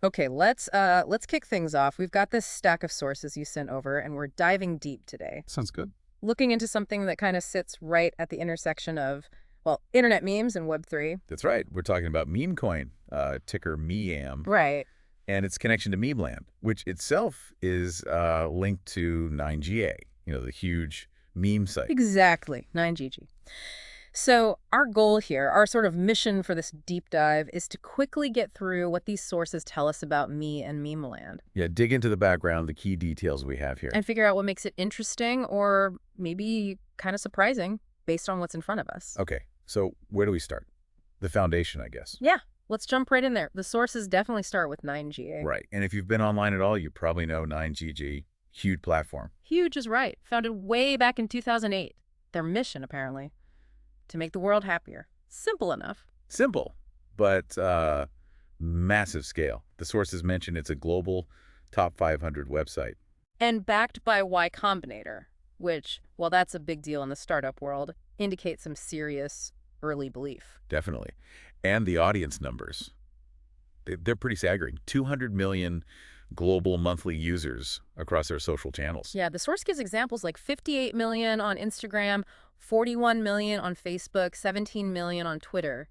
Okay, let's kick things off. We've got this stack of sources you sent over, and we're diving deep today. Sounds good. Looking into something that kind of sits right at the intersection of, well, internet memes and Web3. That's right. We're talking about Memecoin, ticker MEAM, Right. and its connection to Memeland, which itself is linked to 9GA, the huge meme site. Exactly. 9GG. So our goal here, our sort of mission for this deep dive, is to quickly get through what these sources tell us about me and Memeland. Yeah, dig into the background, the key details we have here. And figure out what makes it interesting or maybe kind of surprising based on what's in front of us. Okay, so where do we start? The foundation, I guess. Yeah, let's jump right in there. The sources definitely start with 9GA. Right, and if you've been online at all, you probably know 9GG, huge platform. Huge is right. Founded way back in 2008. Their mission, apparently, to make the world happier. Simple enough. Simple, but massive scale. The sources mention it's a global top 500 website. And backed by Y Combinator, which, while that's a big deal in the startup world, indicates some serious early belief. Definitely. And the audience numbers, they're pretty staggering. 200 million global monthly users across their social channels. Yeah, the source gives examples like 58 million on Instagram, 41 million on Facebook, 17 million on Twitter.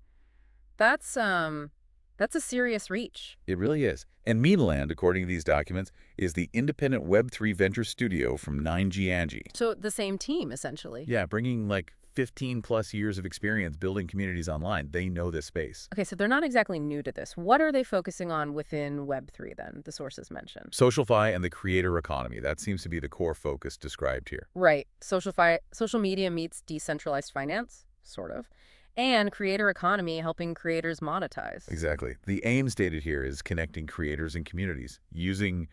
That's a serious reach. It really is. And Memeland, according to these documents, is the independent Web3 venture studio from 9GANGI. So the same team, essentially. Yeah, bringing like 15-plus years of experience building communities online. They know this space. Okay, so they're not exactly new to this. What are they focusing on within Web3 then, the sources mentioned? SocialFi and the creator economy. That seems to be the core focus described here. Right. Social media meets decentralized finance, sort of, and creator economy helping creators monetize. Exactly. The aim stated here is connecting creators and communities using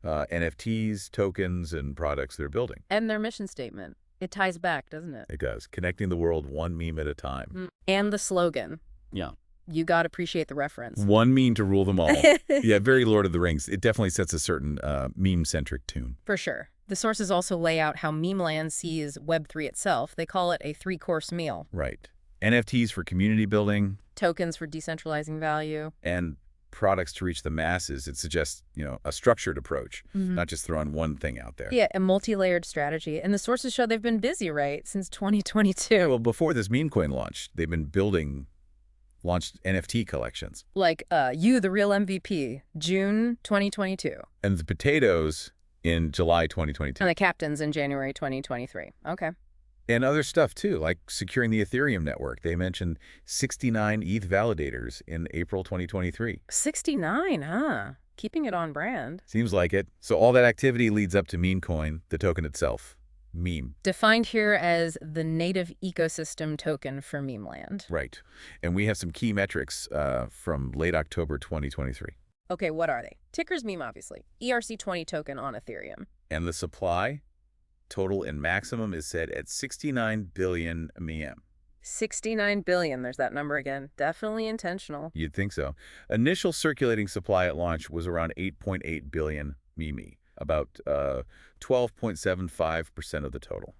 NFTs, tokens, and products they're building. And their mission statement. It ties back, doesn't it? It does. Connecting the world one meme at a time. And the slogan. Yeah. You gotta appreciate the reference. One meme to rule them all. Yeah, very Lord of the Rings. It definitely sets a certain meme-centric tune. For sure. The sources also lay out how Memeland sees Web3 itself. They call it a three-course meal. Right. NFTs for community building. Tokens for decentralizing value. And products to reach the masses. It suggests, a structured approach, not just throwing one thing out there. Yeah, a multi-layered strategy. And the sources show they've been busy, right, since 2022. Well, before this Memecoin launched, they've been launched NFT collections. Like You, the Real MVP, June 2022. And the potatoes in July 2022. And the Captains in January 2023. Okay. And other stuff, too, like securing the Ethereum network. They mentioned 69 ETH validators in April 2023. 69, huh? Keeping it on brand. Seems like it. So all that activity leads up to Memecoin, the token itself. Meme. Defined here as the native ecosystem token for Memeland. Right. And we have some key metrics from late October 2023. Okay, what are they? Ticker's meme, obviously. ERC20 token on Ethereum. And the supply? Total and maximum is set at 69 billion MEM. 69 billion, there's that number again. Definitely intentional. You'd think so. Initial circulating supply at launch was around 8.8 billion MEME, about 12.75% of the total.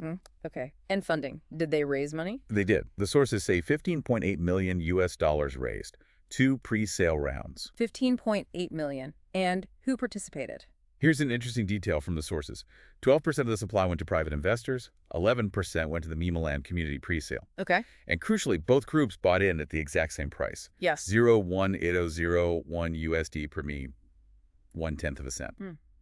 Okay. And funding. Did they raise money? They did. The sources say 15.8 million US dollars raised, 2 pre-sale rounds. 15.8 million. And who participated? Here's an interesting detail from the sources. 12% of the supply went to private investors, 11% went to the Memeland community presale. Okay. And crucially, both groups bought in at the exact same price. Yes. 0.1801 USD per meme, 1/10 of a cent.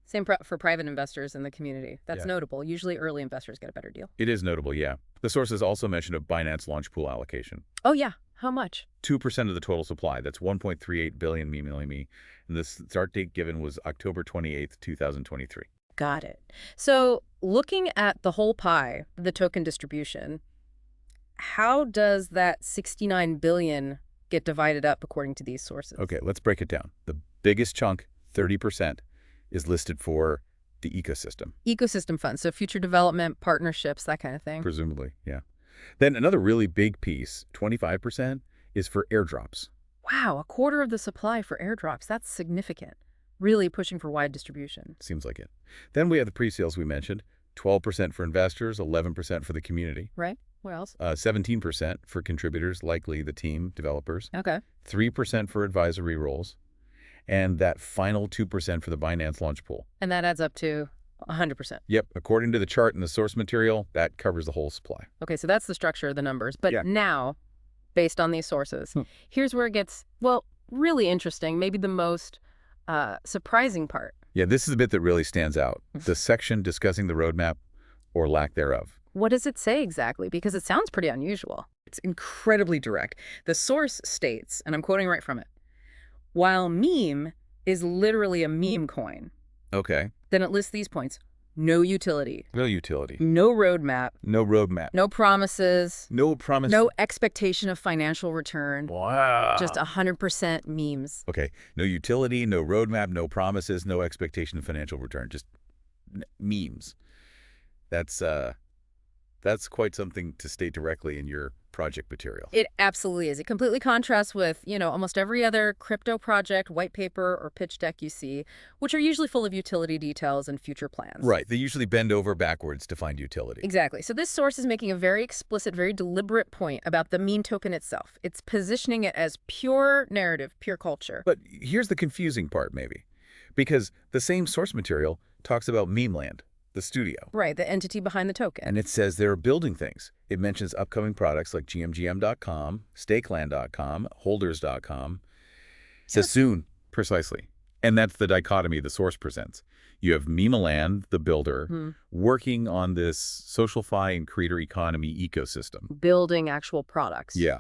Same for private investors in the community. That's notable. Usually early investors get a better deal. It is notable, yeah. The sources also mentioned a Binance launch pool allocation. Oh, yeah. How much? 2% of the total supply. That's 1.38 billion meme. And the start date given was October 28th, 2023. Got it. So looking at the whole pie, the token distribution, how does that 69 billion get divided up according to these sources? Okay, let's break it down. The biggest chunk, 30%, is listed for the ecosystem. Ecosystem funds, so future development, partnerships, that kind of thing. Presumably, yeah. Then another really big piece, 25%, is for airdrops. Wow, a quarter of the supply for airdrops. That's significant. Really pushing for wide distribution. Seems like it. Then we have the pre-sales we mentioned, 12% for investors, 11% for the community. Right. What else? 17% for contributors, likely the team, developers. Okay. 3% for advisory roles. and that final 2% for the Binance launch pool. And that adds up to 100%. Yep, according to the chart in the source material, that covers the whole supply. Okay, so that's the structure of the numbers. But Yeah. now, based on these sources, here's where it gets, well, really interesting, maybe the most surprising part. Yeah, this is the bit that really stands out. The section discussing the roadmap or lack thereof. What does it say exactly? Because it sounds pretty unusual. It's incredibly direct. The source states, and I'm quoting right from it, while meme is literally a meme coin, Okay. then it lists these points. No utility. No utility. No roadmap. No roadmap. No promises. No promise. No expectation of financial return. Wow. Just 100% memes. Okay. No utility, no roadmap, no promises, no expectation of financial return. Just memes. That's quite something to state directly in your project material. It absolutely is. It completely contrasts with, almost every other crypto project, white paper, or pitch deck you see, which are usually full of utility details and future plans. Right. They usually bend over backwards to find utility. Exactly. So this source is making a very explicit, very deliberate point about the meme token itself. It's positioning it as pure narrative, pure culture. But here's the confusing part, maybe. Because the same source material talks about Memeland, the studio. Right, the entity behind the token. And it says they're building things. It mentions upcoming products like gmgm.com, stakeland.com, holders.com. It says soon, precisely. And that's the dichotomy the source presents. You have Memeland, the builder, working on this SocialFi and creator economy ecosystem. Building actual products. Yeah.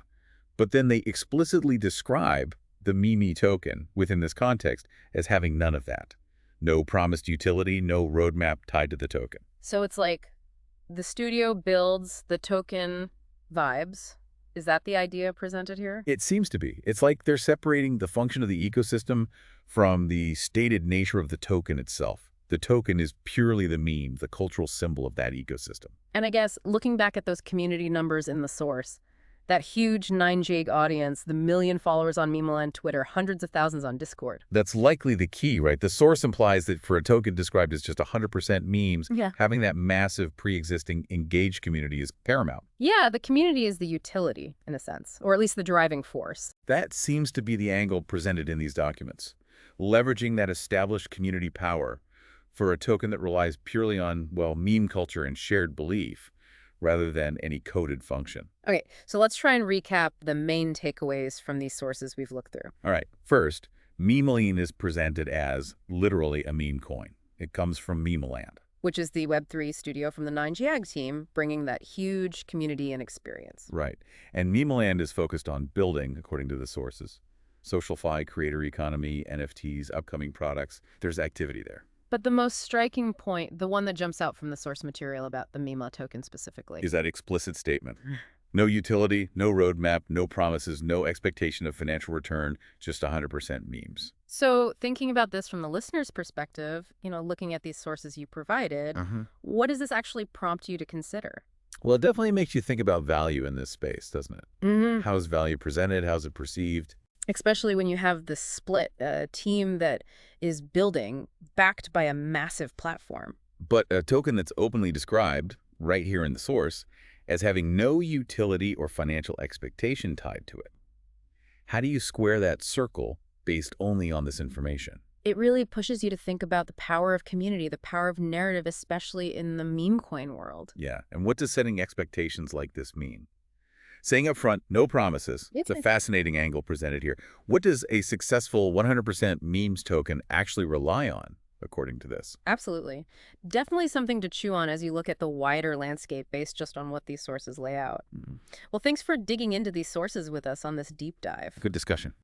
But then they explicitly describe the Meme token within this context as having none of that. No promised utility, no roadmap tied to the token. So it's like the studio builds the token vibes. Is that the idea presented here? It seems to be. It's like they're separating the function of the ecosystem from the stated nature of the token itself. The token is purely the meme, the cultural symbol of that ecosystem. And I guess looking back at those community numbers in the source, that huge 9JAG audience, the million followers on Memeland Twitter, hundreds of thousands on Discord. That's likely the key, right? The source implies that for a token described as just 100% memes, having that massive pre-existing engaged community is paramount. Yeah, the community is the utility, in a sense, or at least the driving force. That seems to be the angle presented in these documents, leveraging that established community power for a token that relies purely on, well, meme culture and shared belief, rather than any coded function. Okay, so let's try and recap the main takeaways from these sources we've looked through. All right. First, Memeline is presented as literally a meme coin. It comes from Memeland, which is the Web3 studio from the 9JAG team, bringing that huge community and experience. Right. And Memeland is focused on building, according to the sources. SocialFi, creator economy, NFTs, upcoming products. There's activity there. But the most striking point, the one that jumps out from the source material about the Meme token specifically, is that explicit statement. No utility, no roadmap, no promises, no expectation of financial return, just 100% memes. So thinking about this from the listener's perspective, looking at these sources you provided, what does this actually prompt you to consider? Well, it definitely makes you think about value in this space, doesn't it? How's value presented? How's it perceived? Especially when you have this split, a team that is building backed by a massive platform. But a token that's openly described, right here in the source, as having no utility or financial expectation tied to it. How do you square that circle based only on this information? It really pushes you to think about the power of community, the power of narrative, especially in the meme coin world. Yeah, and what does setting expectations like this mean? Saying up front, no promises. It's a fascinating angle presented here. What does a successful 100% memes token actually rely on, according to this? Absolutely. Definitely something to chew on as you look at the wider landscape based just on what these sources lay out. Well, thanks for digging into these sources with us on this deep dive. Good discussion.